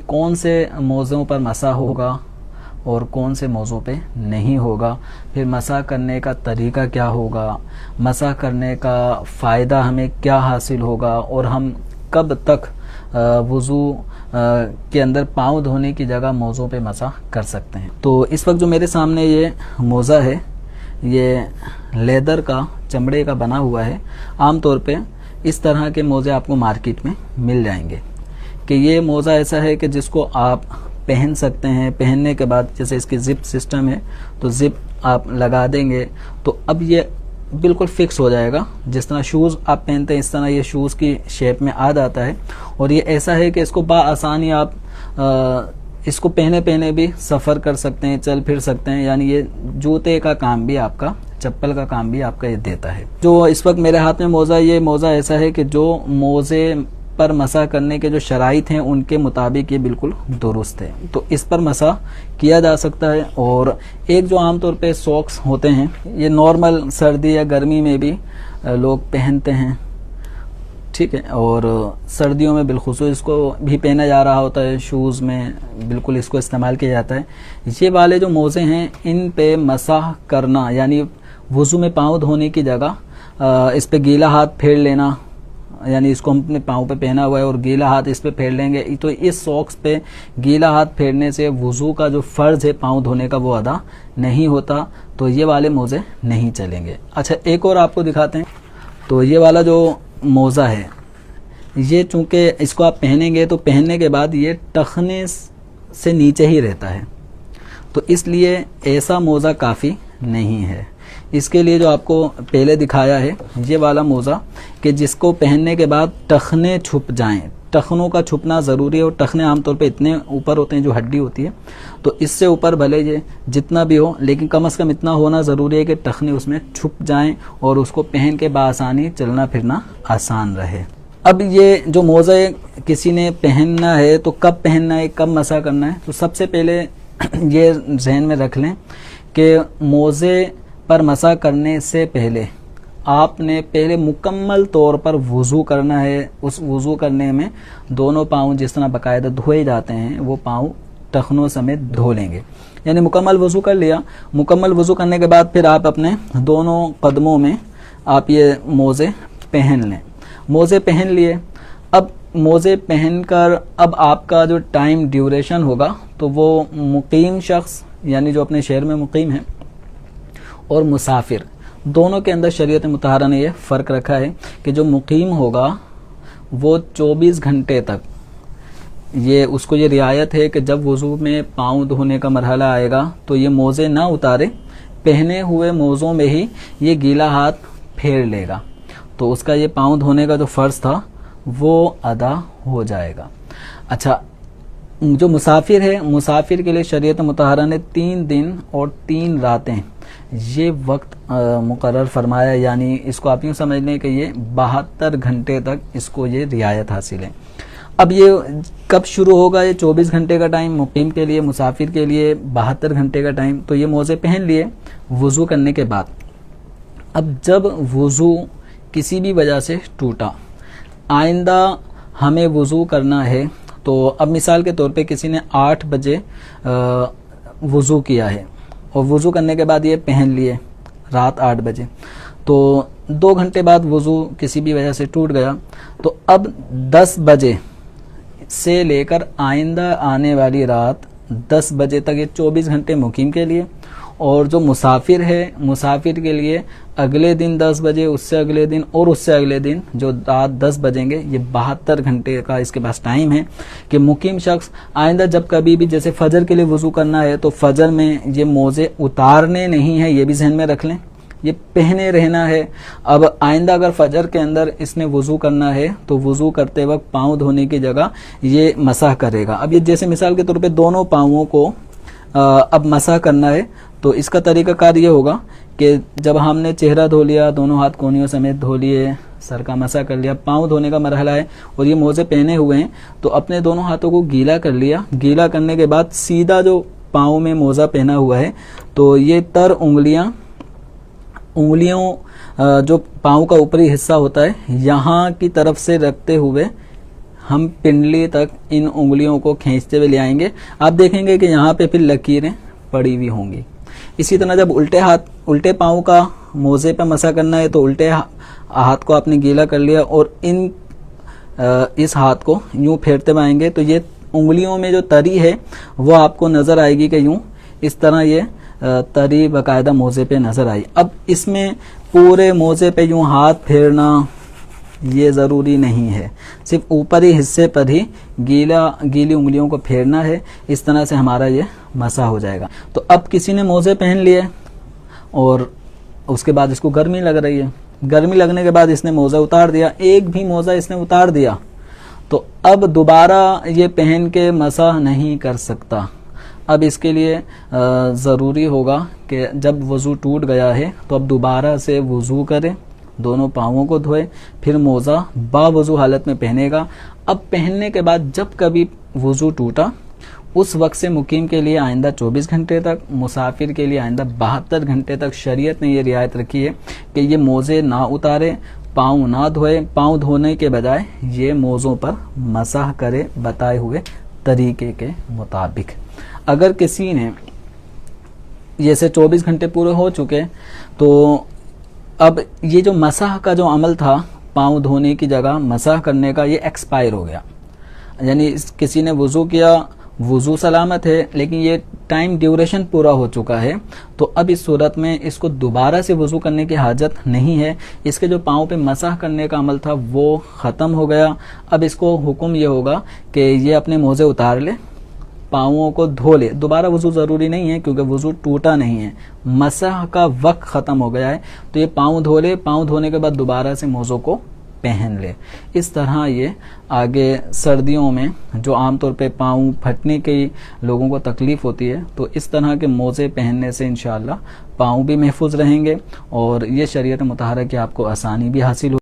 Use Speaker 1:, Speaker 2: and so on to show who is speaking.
Speaker 1: कौन से मौज़ों पर मसा होगा और कौन से मौज़ों पे नहीं होगा, फिर मसा करने का तरीका क्या होगा, मसा करने का फ़ायदा हमें क्या हासिल होगा, और हम कब तक वुज़ू के अंदर पाँव धोने की जगह मौज़ों पे मसा कर सकते हैं। तो इस वक्त जो मेरे सामने ये मोज़ा है, ये लेदर का, चमड़े का बना हुआ है। आमतौर पे इस तरह के मोज़े आपको मार्केट में मिल जाएंगे कि ये मोज़ा ऐसा है कि जिसको आप पहन सकते हैं। पहनने के बाद जैसे इसकी ज़िप सिस्टम है, तो ज़िप आप लगा देंगे तो अब ये बिल्कुल फिक्स हो जाएगा। जिस तरह शूज़ आप पहनते हैं इस तरह ये शूज़ की शेप में आ जाता है। और ये ऐसा है कि इसको बाआसानी आप इसको पहने पहने भी सफ़र कर सकते हैं, चल फिर सकते हैं। यानी ये जूते का काम भी आपका, चप्पल का काम भी आपका ये देता है। जो इस वक्त मेरे हाथ में मोज़ा, ये मोज़ा ऐसा है कि जो मोज़े पर मसा करने के जो शराइत हैं उनके मुताबिक ये बिल्कुल दुरुस्त है, तो इस पर मसा किया जा सकता है। और एक जो आमतौर पे सॉक्स होते हैं, ये नॉर्मल सर्दी या गर्मी में भी लोग पहनते हैं, ठीक है। और सर्दियों में बिलखुसूस इसको भी पहना जा रहा होता है, शूज़ में बिल्कुल इसको इस्तेमाल किया जाता है। ये वाले जो मोज़े हैं इन पे मसा करना, यानी वुज़ू में पाँव धोने की जगह इस पे गीला हाथ फेर लेना, यानी इसको हम अपने पाँव पे पहना हुआ है और गीला हाथ इस पे फेर लेंगे, तो इस सॉक्स पे गीला हाथ फेरने से वुज़ू का जो फ़र्ज़ है पाँव धोने का वो अदा नहीं होता, तो ये वाले मोज़े नहीं चलेंगे। अच्छा, एक और आपको दिखाते हैं। तो ये वाला जो मोज़ा है, ये चूँकि इसको आप पहनेंगे तो पहनने के बाद ये टखने से नीचे ही रहता है, तो इसलिए ऐसा मोज़ा काफ़ी नहीं है। इसके लिए जो आपको पहले दिखाया है ये वाला मोज़ा कि जिसको पहनने के बाद टखने छुप जाएं, टखनों का छुपना ज़रूरी है। और टखने आमतौर पे इतने ऊपर होते हैं जो हड्डी होती है, तो इससे ऊपर भले ये जितना भी हो, लेकिन कम से कम इतना होना ज़रूरी है कि टखने उसमें छुप जाएं और उसको पहन के बासानी चलना फिरना आसान रहे। अब ये जो मोज़ा किसी ने पहनना है तो कब पहनना है, कब मसा करना है, तो सबसे पहले ये जहन में रख लें कि मोज़े पर मसा करने से पहले आपने पहले मुकम्मल तौर पर वुज़ू करना है। उस वुज़ू करने में दोनों पाँव जिस तरह बाकायदा धोए जाते हैं वो पाँव टखनों समेत धो लेंगे, यानी मुकम्मल वुज़ू कर लिया। मुकम्मल वुज़ू करने के बाद फिर आप अपने दोनों कदमों में आप ये मोज़े पहन लें। मोज़े पहन लिए। अब मोज़े पहनकर अब आपका जो टाइम ड्यूरेशन होगा तो वो मुकीम शख्स, यानी जो अपने शहर में मुकीम है, और मुसाफिर, दोनों के अंदर शरीयत मुतहरा ने यह फ़र्क रखा है कि जो मुकीम होगा वो 24 घंटे तक ये उसको ये रियायत है कि जब वुज़ू में पाँव धोने का मरहला आएगा तो ये मोज़े ना उतारे, पहने हुए मोज़ों में ही ये गीला हाथ फेर लेगा, तो उसका ये पाँव धोने का जो फ़र्ज़ था वो अदा हो जाएगा। अच्छा, जो मुसाफिर है, मुसाफिर के लिए शरीयत मुतहरा ने 3 दिन और 3 रातें ये वक्त मुकर्रर फरमाया, यानी इसको आप यूँ समझ लें कि ये 72 घंटे तक इसको ये रियायत हासिल है। अब ये कब शुरू होगा, ये 24 घंटे का टाइम मुकीम के लिए, मुसाफिर के लिए 72 घंटे का टाइम। तो ये मोज़े पहन लिए वुज़ू करने के बाद। अब जब वुज़ू किसी भी वजह से टूटा, आइंदा हमें वुज़ू करना है, तो अब मिसाल के तौर पे किसी ने 8 बजे वुज़ू किया है और वुज़ू करने के बाद ये पहन लिए रात 8 बजे, तो 2 घंटे बाद वुज़ू किसी भी वजह से टूट गया, तो अब 10 बजे से लेकर आइंदा आने वाली रात 10 बजे तक ये 24 घंटे मुकीम के लिए, और जो मुसाफिर है, मुसाफिर के लिए अगले दिन 10 बजे, उससे अगले दिन और उससे अगले दिन जो रात 10 बजेंगे, ये 72 घंटे का इसके पास टाइम है कि मुकीम शख्स आइंदा जब कभी भी जैसे फजर के लिए वुज़ू करना है तो फजर में ये मोज़े उतारने नहीं है, ये भी जहन में रख लें, ये पहने रहना है। अब आइंदा अगर फजर के अंदर इसने वुज़ू करना है तो वुज़ू करते वक्त पाँव धोने की जगह ये मसाह करेगा। अब ये जैसे मिसाल के तौर पे दोनों पाँवों को अब मसाह करना है, तो इसका तरीक़ाकार ये होगा कि जब हमने चेहरा धो लिया, दोनों हाथ कोहनियों समेत धो लिए, सर का मसा कर लिया, पाँव धोने का मरहला है और ये मोज़े पहने हुए हैं, तो अपने दोनों हाथों को गीला कर लिया। गीला करने के बाद सीधा जो पाँव में मोज़ा पहना हुआ है तो ये तर उंगलियों जो पाँव का ऊपरी हिस्सा होता है यहाँ की तरफ से रखते हुए हम पिंडली तक इन उंगलियों को खींचते हुए ले आएंगे। आप देखेंगे कि यहाँ पे फिर लकीरें पड़ी हुई होंगी। इसी तरह जब उल्टे पाँव का मोजे पे मसा करना है तो उल्टे हाथ को आपने गीला कर लिया और इस हाथ को यूं फेरते हुए आएंगे तो ये उंगलियों में जो तरी है वो आपको नजर आएगी कि यूं इस तरह ये तरी बाकायदा मोजे पे नजर आई। अब इसमें पूरे मोजे पे यूं हाथ फेरना ये ज़रूरी नहीं है, सिर्फ ऊपरी हिस्से पर ही गीली उंगलियों को फेरना है। इस तरह से हमारा ये मसा हो जाएगा। तो अब किसी ने मोजे पहन लिए और उसके बाद इसको गर्मी लग रही है, गर्मी लगने के बाद इसने मोजा उतार दिया, एक भी मोजा इसने उतार दिया तो अब दोबारा ये पहन के मसा नहीं कर सकता। अब इसके लिए ज़रूरी होगा कि जब वज़ू टूट गया है तो अब दोबारा से वज़ू करे, दोनों पाँवों को धोए, फिर मोज़ा बावज़ू हालत में पहनेगा। अब पहनने के बाद जब कभी वज़ू टूटा उस वक्त से मुकीम के लिए आइंदा 24 घंटे तक, मुसाफिर के लिए आइंदा 72 घंटे तक शरीयत ने ये रियायत रखी है कि ये मोज़े ना उतारे, पाँव ना धोए, पाँव धोने के बजाय ये मोज़ों पर मसाह करे बताए हुए तरीके के मुताबिक। अगर किसी ने जैसे 24 घंटे पूरे हो चुके तो अब ये जो मसाह का जो अमल था पाँव धोने की जगह मसाह करने का, ये एक्सपायर हो गया। यानी किसी ने वज़ू किया, वज़ू सलामत है लेकिन ये टाइम ड्यूरेशन पूरा हो चुका है, तो अब इस सूरत में इसको दोबारा से वज़ू करने की हाजत नहीं है। इसके जो पाँव पे मसाह करने का अमल था वो ख़त्म हो गया। अब इसको हुक्म ये होगा कि ये अपने मोज़े उतार ले, पाँवों को धो ले। दोबारा वज़ू ज़रूरी नहीं है क्योंकि वज़ू टूटा नहीं है, मसाह का वक्त ख़त्म हो गया है। तो ये पाँव धो ले, पाँव धोने के बाद दोबारा से मोज़ों को पहन ले। इस तरह ये आगे सर्दियों में जो आमतौर पे पाँव फटने की लोगों को तकलीफ़ होती है तो इस तरह के मोज़े पहनने से इंशाअल्लाह पाँव भी महफूज रहेंगे और ये शरीयत मुतहरा की आपको आसानी भी हासिल हो।